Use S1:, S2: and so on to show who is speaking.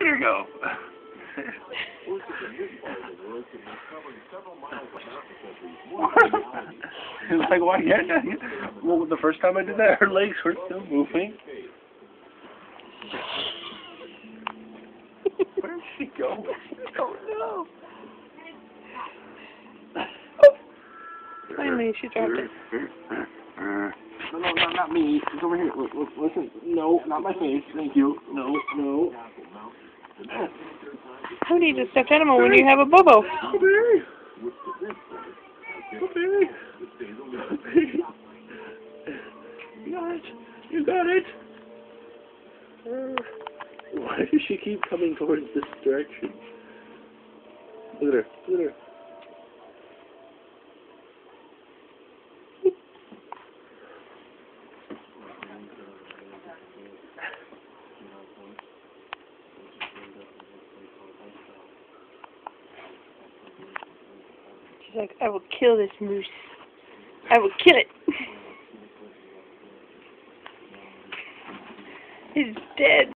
S1: you go. It's like, why can't I? Well, the first time I did that, her legs were still moving. Where did she go?
S2: I don't know. Finally, she dropped it.
S1: No, not me. It's over here. Look, listen. No, not my face. Thank you. No.
S2: Who needs a stuffed animal when you have a Bobo?
S1: Come here. Come here. You got it. You got it. Why does she keep coming towards this direction? Look at her. Look at her.
S2: She's like, I will kill this moose. I will kill it. It's dead.